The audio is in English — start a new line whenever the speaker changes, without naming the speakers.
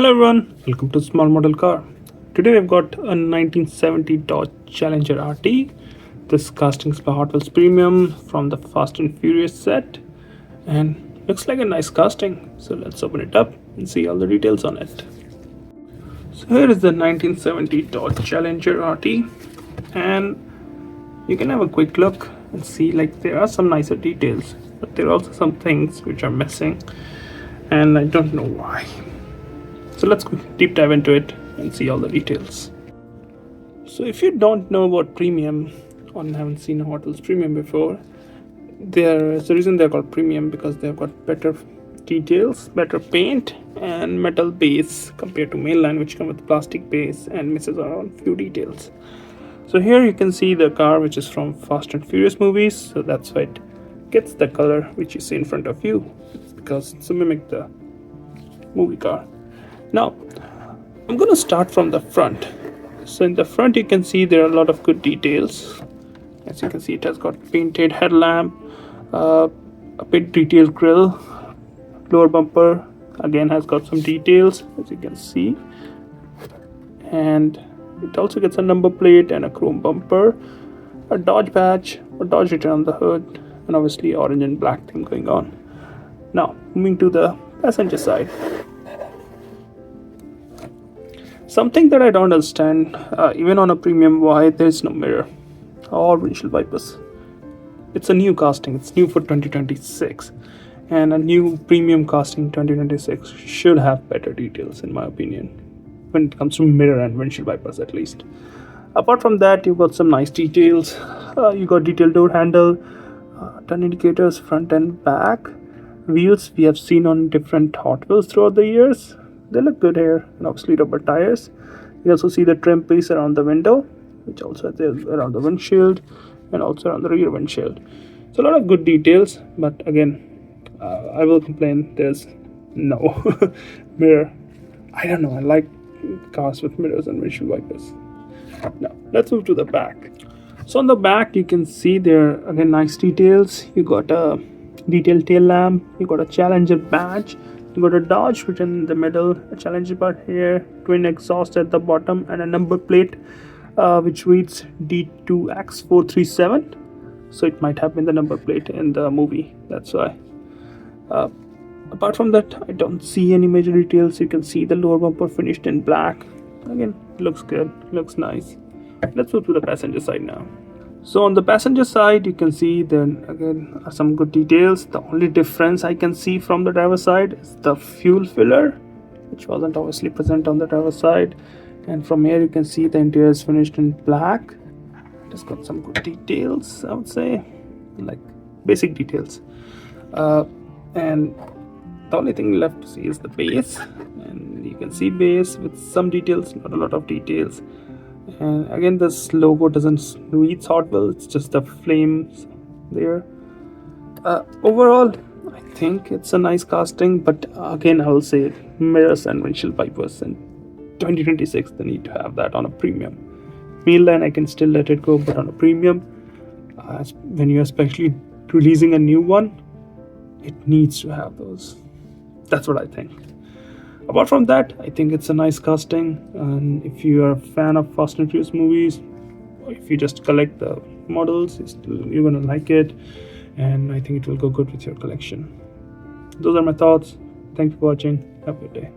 Hello everyone, welcome to Small Model Car. Today we've got a 1970 Dodge Challenger RT. This casting is by Hotwheels Premium from the Fast and Furious set, and looks like a nice casting. So let's open it up and see all the details on it. So here is the 1970 Dodge Challenger RT, and you can have a quick look and see like there are some nicer details, but there are also some things which are missing, and I don't know why. So let's deep dive into it and see all the details. So if you don't know about Premium or haven't seen a Hot Wheels Premium before, there's a reason they're called Premium, because they've got better details, better paint and metal base compared to mainline, which come with plastic base and misses out on few details. So here you can see the car, which is from Fast and Furious movies, so that's why it gets the color which you see in front of you. It's because it's to mimic the movie car. Now, I'm going to start from the front. So in the front you can see there are a lot of good details. As you can see, it has got painted headlamp, a bit detailed grille, lower bumper again has got some details, as you can see. And it also gets a number plate and a chrome bumper, a Dodge badge or Dodge written on the hood, and obviously orange and black thing going on. Now, moving to the passenger side. Something that I don't understand, even on a Premium, why there is no mirror or windshield wipers. It's a new casting, it's new for 2026, and a new Premium casting 2026 should have better details in my opinion, when it comes to mirror and windshield wipers at least. Apart from that, you've got some nice details. You got detailed door handle, turn indicators front and back. Wheels we have seen on different Hot Wheels throughout the years. They look good here, and obviously rubber tires. You also see the trim piece around the window, which also is around the windshield and also around the rear windshield. So a lot of good details, but again, I will complain there's no mirror. I don't know, I like cars with mirrors and windshield wipers. Now let's move to the back. So on the back you can see there again nice details. You got a detailed tail lamp, you got a Challenger badge, you got a Dodge written in the middle, a Challenger part here, twin exhaust at the bottom, and a number plate which reads D2X437. So it might have been the number plate in the movie, that's why. Apart from that, I don't see any major details. You can see the lower bumper finished in black. Again, looks good, looks nice. Let's move to the passenger side now. So on the passenger side, you can see then again some good details. The only difference I can see from the driver's side is the fuel filler, which wasn't obviously present on the driver's side. And from here you can see the interior is finished in black. It's got some good details, I would say, like basic details. And the only thing left to see is the base, and you can see base with some details, not a lot of details. And again, this logo doesn't read Hot Wheels, it's just the flames there. Overall, I think it's a nice casting, but again, I will say mirrors and windshield wipers in 2026, they need to have that on a Premium. Mainline, I can still let it go, but on a Premium, when you're especially releasing a new one, it needs to have those. That's what I think. Apart from that, I think it's a nice casting, and if you are a fan of Fast and Furious movies, or if you just collect the models, you're gonna like it, and I think it will go good with your collection. Those are my thoughts. Thanks for watching. Have a good day.